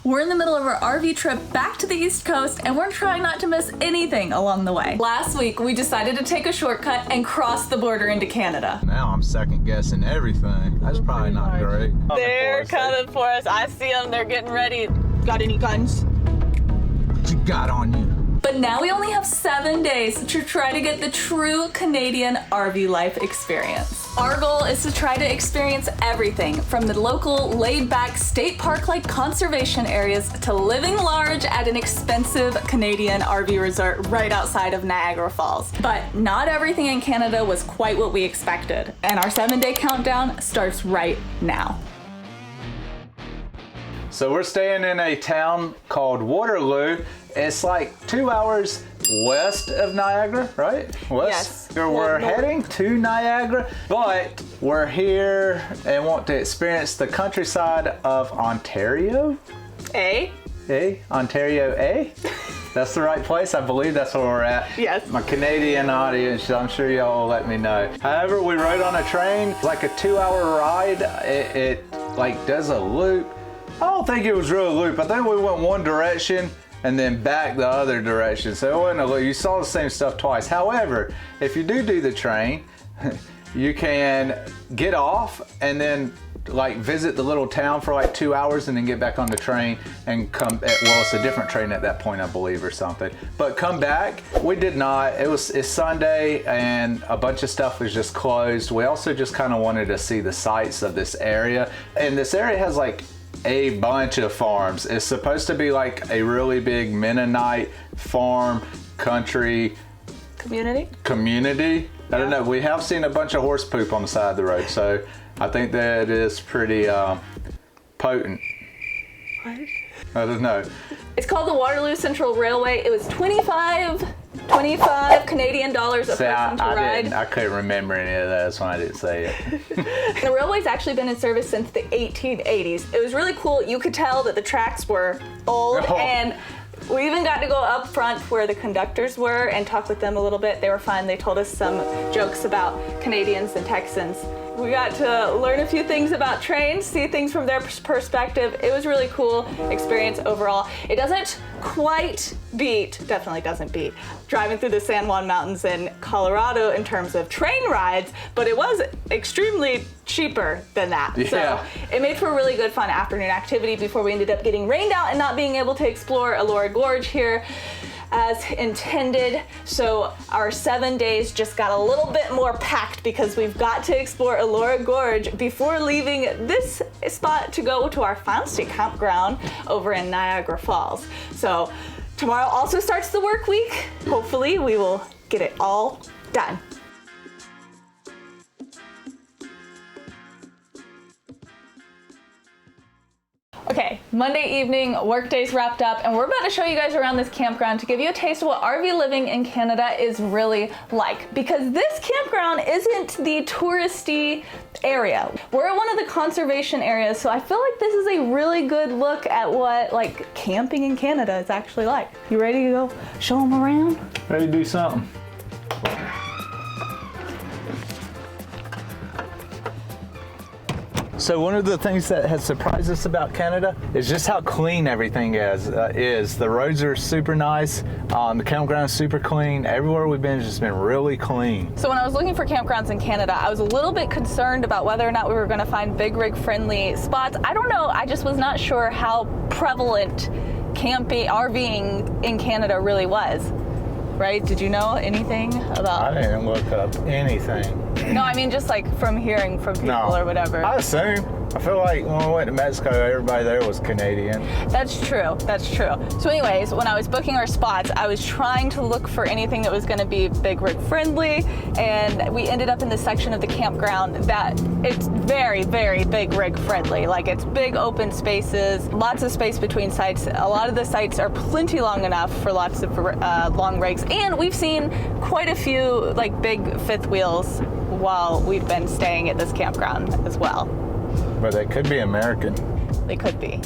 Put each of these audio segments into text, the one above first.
We're in the middle of our RV trip back to the East Coast, and we're trying not to miss anything along the way. Last week, we decided to take a shortcut and cross the border into Canada. Now I'm second guessing everything. That's probably not great. They're coming for us. I see them. They're getting ready. Got any guns? What you got on you? But now we only have 7 days to try to get the true Canadian RV life experience. Our goal is to try to experience everything from the local laid-back state park-like conservation areas to living large at an expensive Canadian RV resort right outside of Niagara Falls. But not everything in Canada was quite what we expected, and our 7-day countdown starts right now. So we're staying in a town called Waterloo. It's like 2 hours west of Niagara, right? West. Yes. We're heading to Niagara, but we're here and want to experience the countryside of Ontario. Ontario. That's the right place. I believe that's where we're at. Yes. My Canadian audience, I'm sure y'all will let me know. However, we rode on a train, like a 2-hour ride. It like does a loop. I don't think it was really a loop. I think we went one direction and then back the other direction. So it wasn't a loop. You saw the same stuff twice. However, if you do the train, you can get off and then like visit the little town for like 2 hours and then get back on the train and come, well, it's a different train at that point, I believe, or something. But come back. We did not. It's Sunday and a bunch of stuff was just closed. We also just kind of wanted to see the sights of this area. And this area has like a bunch of farms. It's supposed to be like a really big Mennonite farm country Community. I don't know. We have seen a bunch of horse poop on the side of the road, so I think that is pretty potent. What? I don't know. It's called the Waterloo Central Railway. It was 25 Canadian dollars a person to ride. I couldn't remember any of that. That's why I didn't say it. The railway's actually been in service since the 1880s. It was really cool. You could tell that the tracks were old, and we even got to go up front where the conductors were and talk with them a little bit. They were fun. They told us some jokes about Canadians and Texans. We got to learn a few things about trains, see things from their perspective. It was a really cool experience overall. It doesn't quite beat, definitely doesn't beat, driving through the San Juan Mountains in Colorado in terms of train rides, but it was extremely cheaper than that. Yeah. So it made for a really good fun afternoon activity before we ended up getting rained out and not being able to explore Elora Gorge here as intended. So our 7 days just got a little bit more packed because we've got to explore Elora Gorge before leaving this spot to go to our final state campground over in Niagara Falls. So tomorrow also starts the work week. Hopefully we will get it all done. Okay, Monday evening, work day's wrapped up, and we're about to show you guys around this campground to give you a taste of what RV living in Canada is really like. Because this campground isn't the touristy area. We're at one of the conservation areas, so I feel like this is a really good look at what like camping in Canada is actually like. You ready to go show them around? Ready to do something. So one of the things that has surprised us about Canada is just how clean everything is. The roads are super nice. The campground is super clean. Everywhere we've been has just been really clean. So when I was looking for campgrounds in Canada, I was a little bit concerned about whether or not we were going to find big rig friendly spots. I don't know. I just was not sure how prevalent camping, RVing in Canada really was. Right? Did you know anything about? I didn't look up anything. No, I mean just like from hearing from people or whatever. I assume. I feel like when we went to Mexico, everybody there was Canadian. That's true. That's true. So anyways, when I was booking our spots, I was trying to look for anything that was going to be big rig friendly, and we ended up in this section of the campground that it's very, very big rig friendly. Like it's big open spaces, lots of space between sites. A lot of the sites are plenty long enough for lots of long rigs, and we've seen quite a few like big fifth wheels while we've been staying at this campground as well. But they could be American. They could be.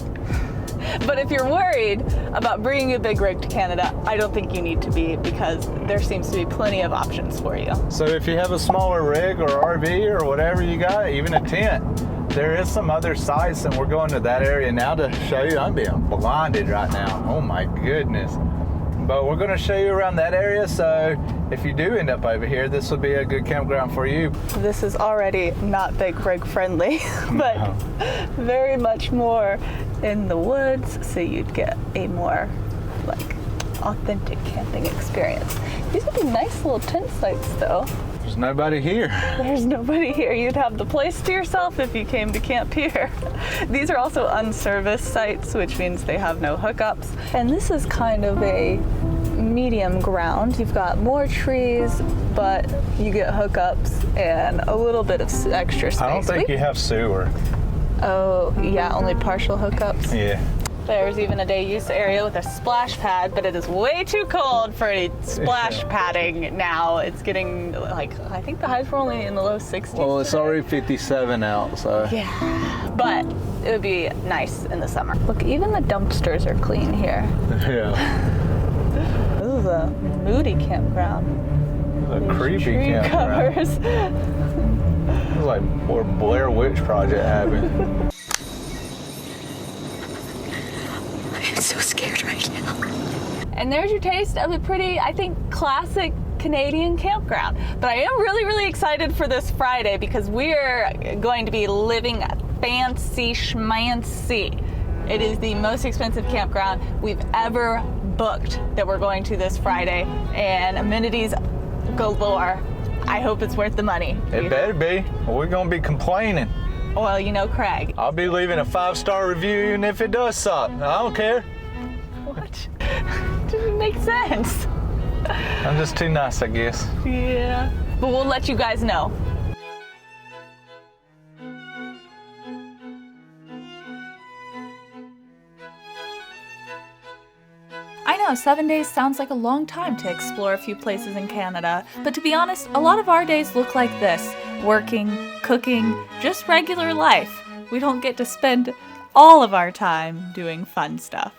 But if you're worried about bringing a big rig to Canada, I don't think you need to be, because there seems to be plenty of options for you. So if you have a smaller rig or RV or whatever you got, even a tent, there is some other sites, and we're going to that area now to show you. I'm being blinded right now. Oh my goodness. But we're going to show you around that area, so if you do end up over here, this would be a good campground for you. This is already not big rig friendly, but very much more in the woods, so you'd get a more like authentic camping experience. These would be nice little tent sites though. There's nobody here. There's nobody here. You'd have the place to yourself if you came to camp here. These are also unserviced sites, which means they have no hookups. And this is kind of a medium ground. You've got more trees, but you get hookups and a little bit of extra space. I don't think you have sewer. Oh, yeah, only partial hookups. Yeah. There's even a day use area with a splash pad, but it is way too cold for any splash padding now. It's getting like, I think the highs were only in the low 60s. Well, it's already 57 out, so. Yeah, but it would be nice in the summer. Look, even the dumpsters are clean here. Yeah. This is a moody campground. A creepy Tree campground. covers. It's like more Blair Witch Project happened. I'm so scared right now. And there's your taste of a pretty, I think, classic Canadian campground. But I am really, really excited for this Friday because we're going to be living fancy schmancy. It is the most expensive campground we've ever booked that we're going to this Friday, and amenities galore. I hope it's worth the money. It better be. We're gonna be complaining. Well, you know Craig. I'll be leaving a 5-star review even if it does suck. I don't care. What? Doesn't make sense. I'm just too nice, I guess. Yeah. But we'll let you guys know. I know 7 days sounds like a long time to explore a few places in Canada, but to be honest, a lot of our days look like this. Working, cooking, just regular life. We don't get to spend all of our time doing fun stuff.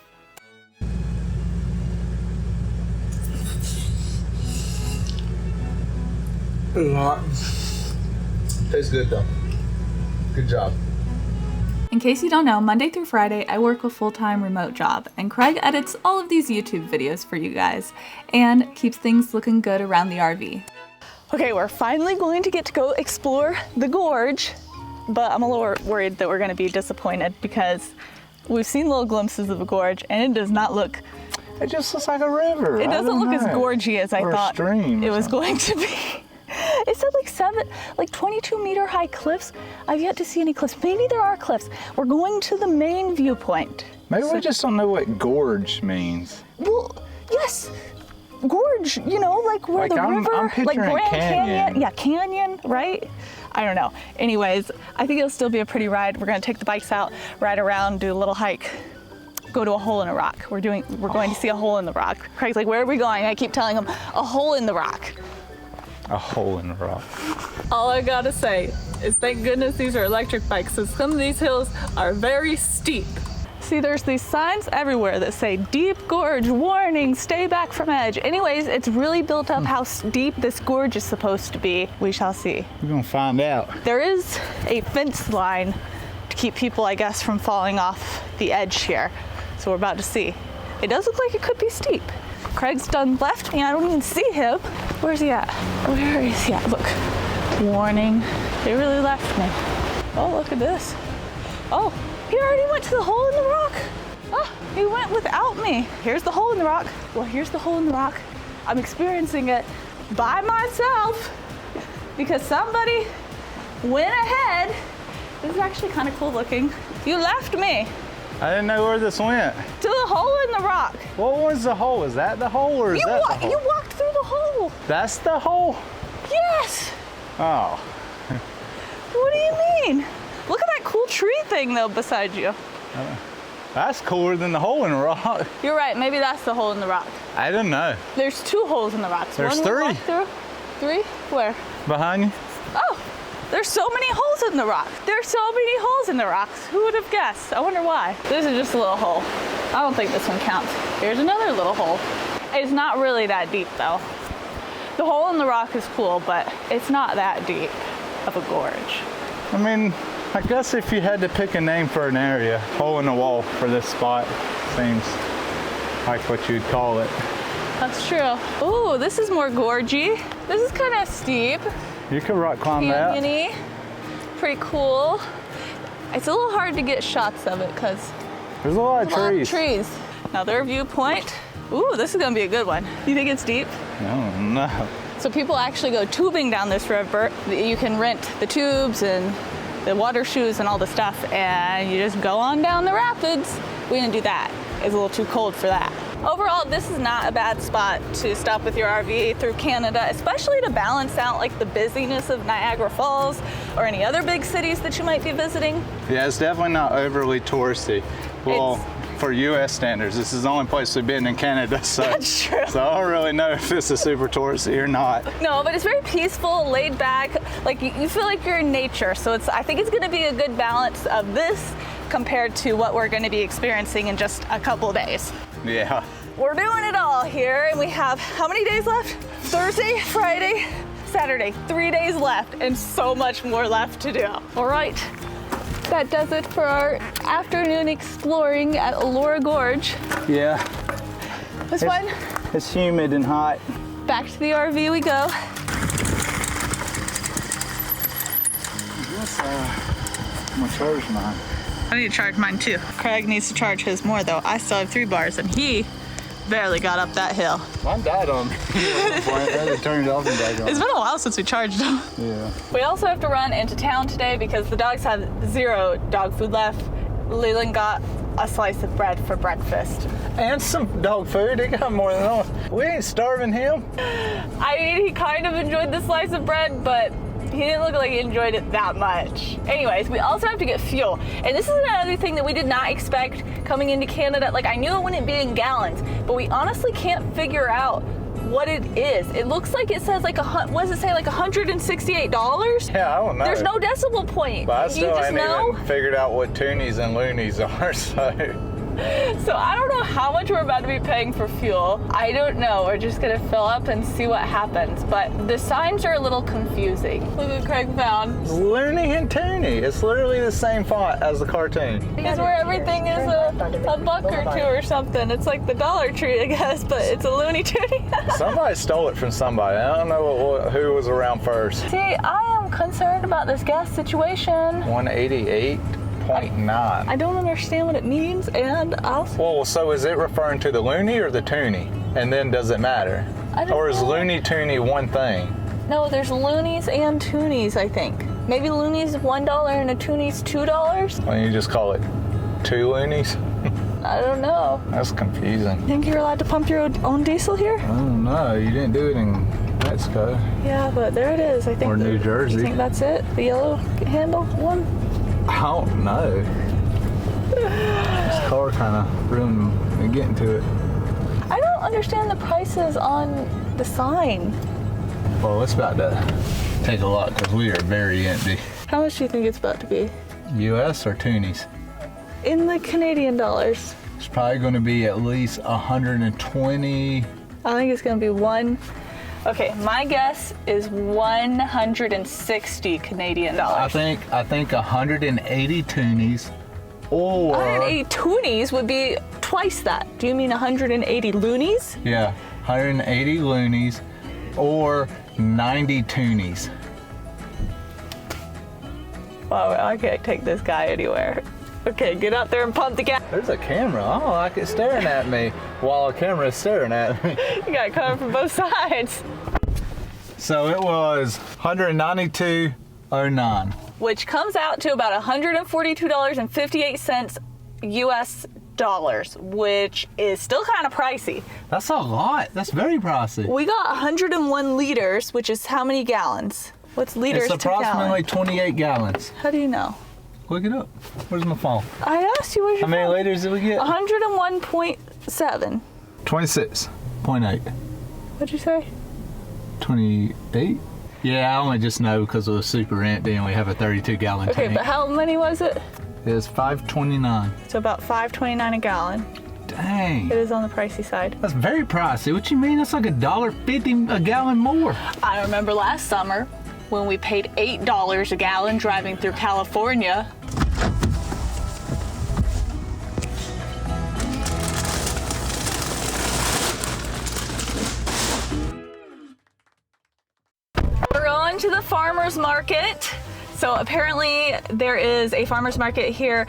Tastes good though. Good job. In case you don't know, Monday through Friday, I work a full-time remote job, and Craig edits all of these YouTube videos for you guys, and keeps things looking good around the RV. Okay, we're finally going to get to go explore the Gorge, but I'm a little worried that we're gonna be disappointed because we've seen little glimpses of a gorge, and it does not look... It just looks like a river. It doesn't look as gorgy as I thought it was going to be. It said like 22 meter high cliffs. I've yet to see any cliffs. Maybe there are cliffs. We're going to the main viewpoint. Maybe we just don't know what gorge means. Well, yes. Gorge, you know, like where Like the I'm river, like picturing Grand canyon. Yeah, canyon, right? I don't know. Anyways, I think it'll still be a pretty ride. We're gonna take the bikes out, ride around, do a little hike, go to a hole in a rock. We're going to see a hole in the rock. Craig's like, where are we going? I keep telling him, a hole in the rock. A hole in the rock. All I gotta say is thank goodness these are electric bikes, so some of these hills are very steep. See, there's these signs everywhere that say deep gorge, warning, stay back from edge. Anyways, it's really built up how deep this gorge is supposed to be. We shall see. We're gonna find out. There is a fence line to keep people, I guess, from falling off the edge here. So we're about to see. It does look like it could be steep. Craig's done left me. I don't even see him. Where's he at? Where is he at? Look. Warning. They really left me. Oh, look at this. Oh, he already went to the hole in the rock. Oh, he went without me. Here's the hole in the rock. Well, here's the hole in the rock. I'm experiencing it by myself because somebody went ahead. This is actually kind of cool looking. You left me. I didn't know where this went. To the hole in the rock. What was the hole? Is that the hole or is that the hole? You walked through the hole. That's the hole? Yes. Oh. What do you mean? Look at that cool tree thing though beside you. That's cooler than the hole in the rock. You're right, maybe that's the hole in the rock. I don't know. There's 2 holes in the rocks. There's One we 3. walked through. 3? Where? Behind you? Oh, there's so many holes in the rock. There's so many holes in the rocks. Who would have guessed? I wonder why. This is just a little hole. I don't think this one counts. Here's another little hole. It's not really that deep though. The hole in the rock is cool, but it's not that deep of a gorge. I mean, I guess if you had to pick a name for an area, hole in the wall for this spot seems like what you'd call it. That's true. Ooh, this is more gorgy. This is kind of steep. You could rock climb that. Canyon-y. Pretty cool. It's a little hard to get shots of it because There's a lot of trees. Now their viewpoint. Ooh, this is gonna be a good one. You think it's deep? No. So people actually go tubing down this river. You can rent the tubes and the water shoes and all the stuff, and you just go on down the rapids. We didn't do that. It's a little too cold for that. Overall, this is not a bad spot to stop with your RV through Canada, especially to balance out like the busyness of Niagara Falls or any other big cities that you might be visiting. Yeah, it's definitely not overly touristy. Well, for U.S. standards, this is the only place we've been in Canada, so That's true. So I don't really know if this is super touristy or not. No, but it's very peaceful, laid back. Like you feel like you're in nature. So I think it's going to be a good balance of this compared to what we're going to be experiencing in just a couple days. Yeah. We're doing it all here, and we have how many days left? Thursday, Friday, Saturday. 3 days left, and so much more left to do. All right. That does it for our afternoon exploring at Elora Gorge. Yeah. It was fun. It's humid and hot. Back to the RV we go. I'm gonna charge mine. I need to charge mine too. Craig needs to charge his more though. I still have 3 bars and he barely got up that hill. Mine died on me. I turned it off and died on. It's been a while since we charged him. Yeah. We also have to run into town today because the dogs have 0 dog food left. Leland got a slice of bread for breakfast. And some dog food. He got more than one. We ain't starving him. I mean, he kind of enjoyed the slice of bread, but he didn't look like he enjoyed it that much. Anyways, we also have to get fuel. And this is another thing that we did not expect coming into Canada. Like, I knew it wouldn't be in gallons, but we honestly can't figure out what it is. It looks like it says like what does it say, like $168? Yeah, I don't know. There's no decimal point. But I You still just ain't know? even figured out what toonies and loonies are, so. So I don't know how much we're about to be paying for fuel. I don't know. We're just gonna fill up and see what happens. But the signs are a little confusing. Look what Craig found. Looney and Toonie. It's literally the same font as the cartoon. Because where everything is a buck or 2 or something. It's like the Dollar Tree, I guess, but it's a Looney Toonie. Somebody stole it from somebody. I don't know who was around first. See, I am concerned about this gas situation. 188.9. I don't understand what it means, and Well, so is it referring to the loony or the toonie? And then does it matter? I don't Or is know. loony toonie one thing? No, there's loonies and toonies, I think. Maybe loonies $1 and a toonies $2? Why don't you just call it 2 loonies? I don't know. That's confusing. Think you're allowed to pump your own diesel here? I don't know. You didn't do it in Mexico. Yeah, but there it is. I think. Or New Jersey. You think that's it? The yellow handle one? I don't know. This car kind of ruined me getting to it. I don't understand the prices on the sign. Well, it's about to take a lot because we are very empty. How much do you think it's about to be? U.S. or toonies? In the Canadian dollars. It's probably going to be at least 120. I think it's going to be one. Okay, my guess is 160 Canadian dollars. I think 180 toonies or 180 toonies would be twice that. Do you mean 180 loonies? yeah, 180 loonies or 90 toonies. Wow, I can't take this guy anywhere. Okay, get out there and pump the gas. There's a camera. I don't like it staring at me while a camera is staring at me. You got it coming from both sides. So it was 192.09. Which comes out to about $142.58 US dollars, which is still kind of pricey. That's a lot. That's very pricey. We got 101 liters, which is how many gallons? What's liters It's to approximately gallon? 28 gallons. How do you know? Look it up. Where's my phone? I asked you where's your How many phone? liters did we get? 101.7. 26.8. What'd you say? 28? Yeah, I only just know because it was super empty and we have a 32 gallon Okay, tank. but how many was it? It's 5.29. So about $5.29 a gallon. Dang. It is on the pricey side. That's very pricey. What you mean? That's like $1.50 a gallon more. I remember last summer when we paid $8 a gallon driving through California. We're going to the farmer's market. So apparently there is a farmer's market here,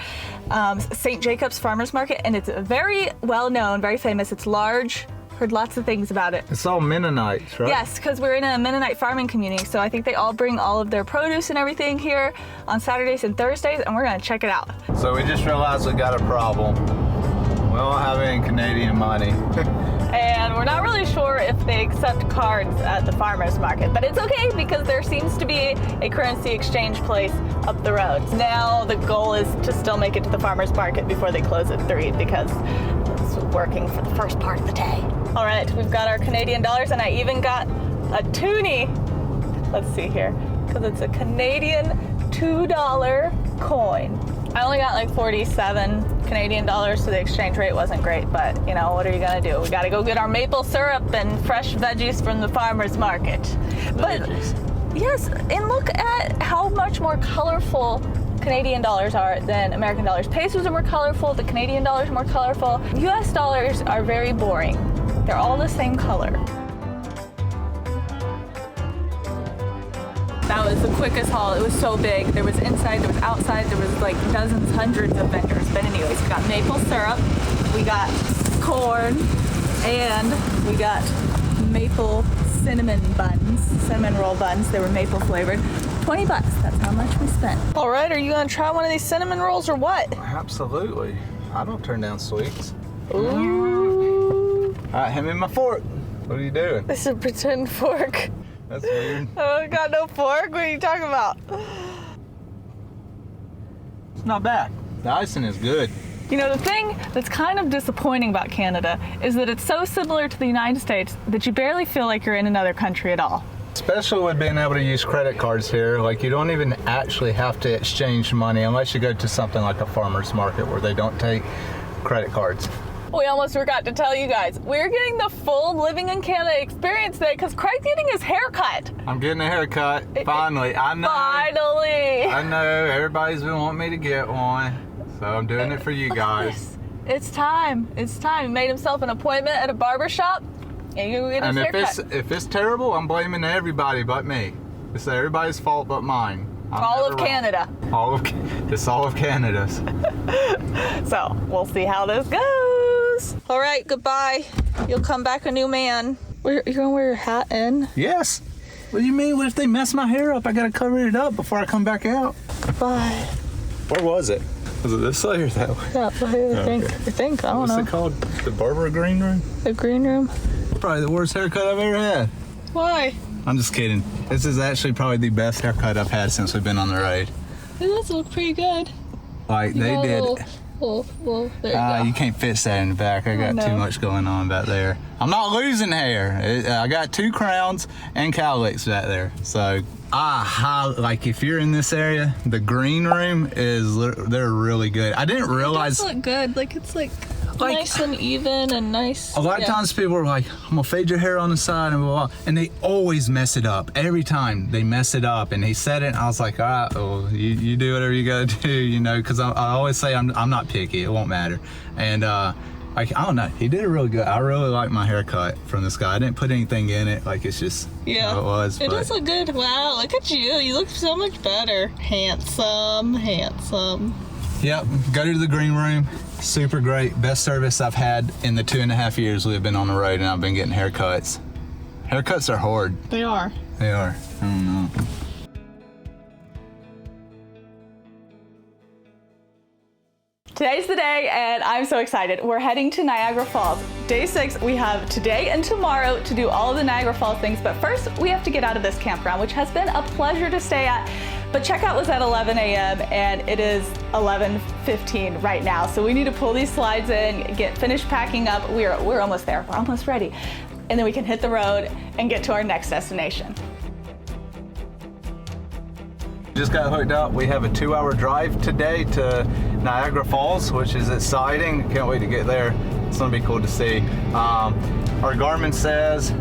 St. Jacob's Farmer's Market, and it's very well known, very famous. It's large. Heard lots of things about it. It's all Mennonites, right? Yes, because we're in a Mennonite farming community, so I think they all bring all of their produce and everything here on Saturdays and Thursdays, and we're gonna check it out. So we just realized we got a problem. We don't have any Canadian money. And we're not really sure if they accept cards at the farmer's market, but it's okay because there seems to be a currency exchange place up the road. Now the goal is to still make it to the farmer's market before they close at 3 because it's working for the first part of the day. All right, we've got our Canadian dollars, and I even got a toonie. Let's see here, because it's a Canadian $2 coin. I only got like 47 Canadian dollars, so the exchange rate wasn't great, but you know, what are you gonna do? We gotta go get our maple syrup and fresh veggies from the farmer's market. But yes, and look at how much more colorful Canadian dollars are than American dollars. Pesos are more colorful, the Canadian dollars are more colorful. US dollars are very boring. They're all the same color. That was the quickest haul. It was so big. There was inside, there was outside, there was like dozens, hundreds of vendors. But anyways, we got maple syrup, we got corn, and we got maple cinnamon buns, cinnamon roll buns. They were maple flavored. 20 bucks, that's how much we spent. All right, are you gonna try one of these cinnamon rolls or what? Absolutely. I don't turn down sweets. Ooh. All right, hand me my fork. What are you doing? This is a pretend fork. That's weird. Oh, I got no fork? What are you talking about? It's not bad. The icing is good. You know, the thing that's kind of disappointing about Canada is that it's so similar to the United States that you barely feel like you're in another country at all. Especially with being able to use credit cards here. Like, you don't even actually have to exchange money unless you go to something like a farmer's market where they don't take credit cards. We almost forgot to tell you guys, we're getting the full living in Canada experience today because Craig's getting his hair cut. I'm getting a haircut, finally. I know. Finally. I know, everybody's been wanting me to get one, so I'm doing it for you guys. It's time. It's time. He made himself an appointment at a barber shop, and you get his haircut. And if it's terrible, I'm blaming everybody but me. It's everybody's fault but mine. All of Canada. It's all of Canada's. So we'll see how this goes. All right, goodbye. You'll come back a new man. You're gonna wear your hat in? Yes. What do you mean? What if they mess my hair up? I gotta cover it up before I come back out. Bye. Where was it? Was it this way or that way? That way, I think. I don't know. What's it called? The barber green room? The green room. Probably the worst haircut I've ever had. Why? I'm just kidding. This is actually probably the best haircut I've had since we've been on the road. It does look pretty good. Like, they did. Well, there you go. You can't fix that in the back. I got too much going on back there. I'm not losing hair. I got 2 crowns and cowlicks back there. So, like, if you're in this area, the green room they're really good. I didn't realize. It does look good. Like, it's like nice and even and nice. A lot of times people are like, I'm gonna fade your hair on the side and blah, blah, and they always mess it up. Every time they mess it up, and he said it, and I was like, all right, well, you do whatever you gotta do, you know, because I always say I'm not picky, it won't matter. And like, I don't know, he did it really good. I really like my haircut from this guy. I didn't put anything in it, like, it's just how it was. It does look good. Wow, look at you. You look so much better. Handsome. Yep, go to the green room. Super great. Best service I've had in the 2.5 years we've been on the road, and I've been getting haircuts. Haircuts are hard. They are. They are. I don't know. Today's the day, and I'm so excited. We're heading to Niagara Falls. Day 6, we have today and tomorrow to do all of the Niagara Falls things, but first we have to get out of this campground, which has been a pleasure to stay at. But checkout was at 11 a.m. and it is 11:15 right now. So we need to pull these slides in, finish packing up. We're almost there, we're almost ready. And then we can hit the road and get to our next destination. Just got hooked up. We have a 2-hour drive today to Niagara Falls, which is exciting. Can't wait to get there. It's gonna be cool to see. Our Garmin says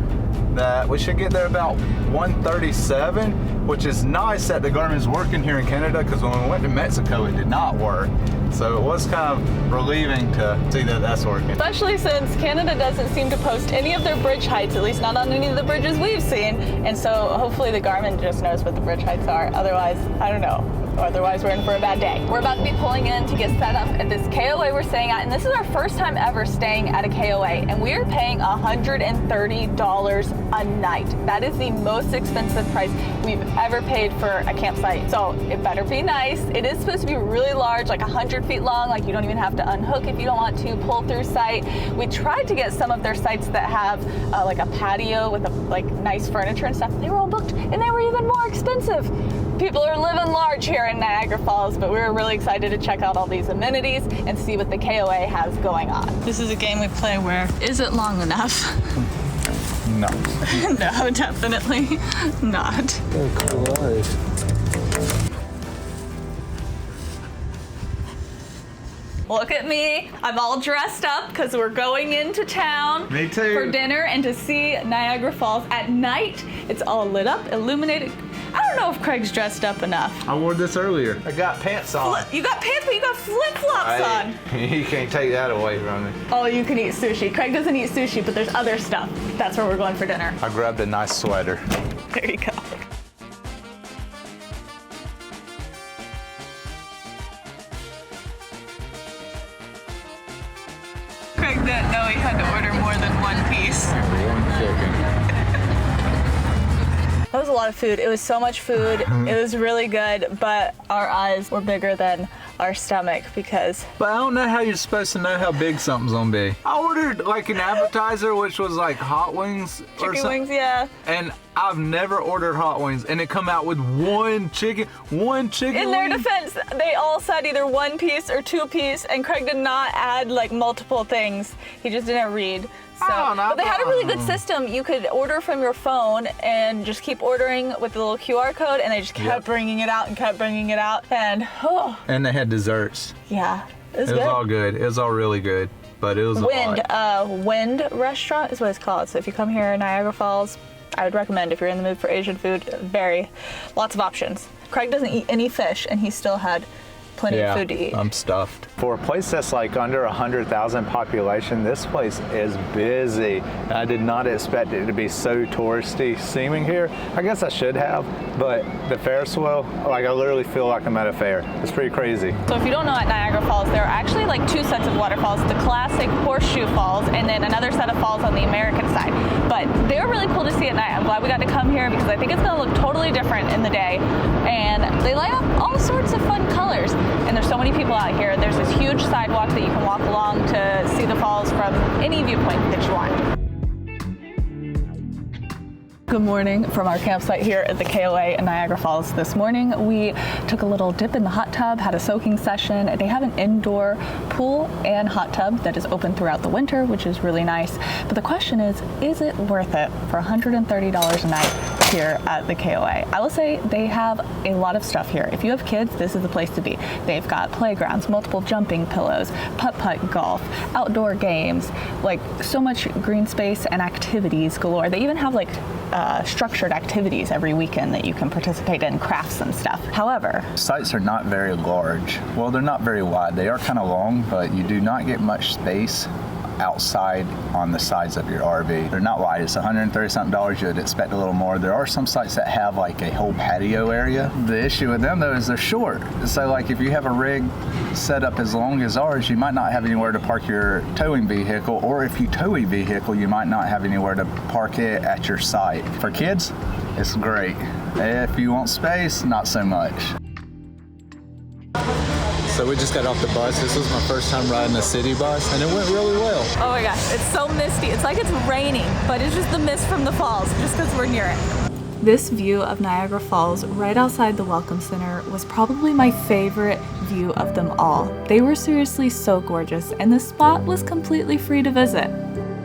that we should get there about 1:37, which is nice that the Garmin's working here in Canada, because when we went to Mexico, it did not work. So it was kind of relieving to see that that's working. Especially since Canada doesn't seem to post any of their bridge heights, at least not on any of the bridges we've seen. And so hopefully the Garmin just knows what the bridge heights are. Otherwise, I don't know. Otherwise, we're in for a bad day. We're about to be pulling in to get set up at this KOA we're staying at, and this is our first time ever staying at a KOA, and we are paying $130 a night. That is the most expensive price we've ever paid for a campsite, so it better be nice. It is supposed to be really large, like 100 feet long, like you don't even have to unhook if you don't want to, pull through site. We tried to get some of their sites that have like a patio with like nice furniture and stuff. They were all booked, and they were even more expensive. People are living large here in Niagara Falls, but we're really excited to check out all these amenities and see what the KOA has going on. This is a game we play where, is it long enough? No. No, definitely not. Look at me, I'm all dressed up because we're going into town. Me too. For dinner and to see Niagara Falls at night. It's all lit up, illuminated. I don't know if Craig's dressed up enough. I wore this earlier. I got pants on. You got pants, but you got flip-flops on. You can't take that away from me. Oh, you can eat sushi. Craig doesn't eat sushi, but there's other stuff. That's where we're going for dinner. I grabbed a nice sweater. There you go. Craig didn't know he had to order more than one piece. One chicken. That was a lot of food. It was so much food. It was really good, but our eyes were bigger than our stomach because... But I don't know how you're supposed to know how big something's gonna be. I ordered like an appetizer, which was like hot wings or Chicken something. wings, yeah. And I've never ordered hot wings, and it come out with one chicken In their defense, they all said either one piece or two piece, and Craig did not add like multiple things. He just didn't read. So, but they had a really good system. You could order from your phone and just keep ordering with the little QR code, and they just kept bringing it out and kept bringing it out. And and they had desserts. Yeah, it was It good. was all good. It was all really good, but it was a lot. Wind Restaurant is what it's called. So if you come here in Niagara Falls, I would recommend if you're in the mood for Asian food. Lots of options. Craig doesn't eat any fish, and he still had plenty of food to eat. I'm stuffed. For a place that's like under 100,000 population, this place is busy. I did not expect it to be so touristy seeming here. I guess I should have, but the Ferris wheel, like I literally feel like I'm at a fair. It's pretty crazy. So if you don't know, at Niagara Falls, there are actually like two sets of waterfalls, the classic Horseshoe Falls, and then another set of falls on the American side. But they're really cool to see at night. I'm glad we got to come here because I think it's gonna look totally different in the day. And they light up all sorts of fun colors. And there's so many people out here. There's this huge sidewalk that you can walk along to see the falls from any viewpoint that you want. Good morning from our campsite here at the KOA in Niagara Falls. This morning we took a little dip in the hot tub, had a soaking session. They have an indoor pool and hot tub that is open throughout the winter, which is really nice. But the question is it worth it for $130 a night here at the KOA? I will say they have a lot of stuff here. If you have kids, this is the place to be. They've got playgrounds, multiple jumping pillows, putt-putt golf, outdoor games, like so much green space and activities galore. They even have like structured activities every weekend that you can participate in, crafts and stuff. However, Sites are not very large. Well, they're not very wide. They are kind of long, but you do not get much space outside on the sides of your RV. They're not wide. It's $130 something. You'd expect a little more. There are some sites that have like a whole patio area. The issue with them though is they're short. So like if you have a rig set up as long as ours, you might not have anywhere to park your towing vehicle, or if you tow a vehicle, you might not have anywhere to park it at your site. For kids, it's great. If you want space, not so much. So we just got off the bus. This was my first time riding a city bus, and it went really well. oh my gosh, it's so misty. It's like it's raining, but it's just the mist from the falls, just because we're near it. This view of Niagara Falls right outside the Welcome Center was probably my favorite view of them all. They were seriously so gorgeous, and this spot was completely free to visit.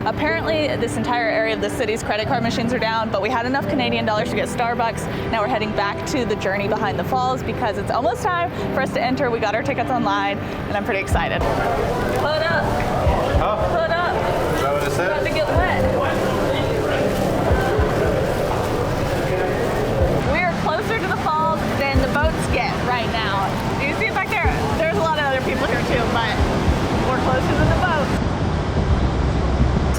Apparently, this entire area of the city's credit card machines are down, but we had enough Canadian dollars to get Starbucks. Now we're heading back to the journey behind the falls because it's almost time for us to enter. We got our tickets online, and I'm pretty excited. Put up. Huh? Put up. Is that what it About to said? get wet.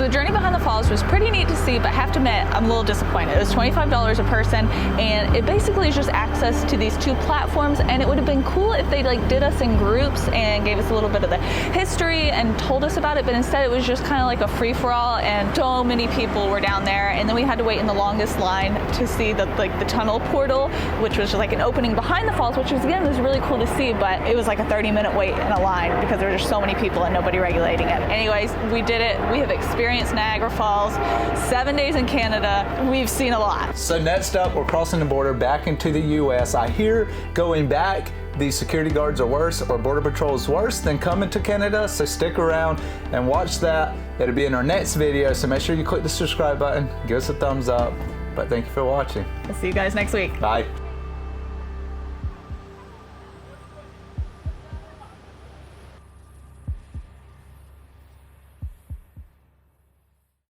the journey behind the falls was pretty neat to see, but I have to admit, I'm a little disappointed. It was $25 a person, and it basically is just access to these 2 platforms, and it would have been cool if they like did us in groups and gave us a little bit of the history and told us about it, but instead it was just kind of like a free-for-all, and so many people were down there, and then we had to wait in the longest line to see the tunnel portal, which was just like an opening behind the falls, which was really cool to see, but it was like a 30-minute wait in a line because there were just so many people and nobody regulating it. Anyways, we did it. We have experienced Niagara Falls, 7 days in Canada. We've seen a lot. So next up, we're crossing the border back into the US. I hear going back, the security guards are worse, or Border Patrol is worse than coming to Canada, so stick around and watch that. It'll be in our next video, so make sure you click the subscribe button, give us a thumbs up, but thank you for watching. We'll see you guys next week. Bye.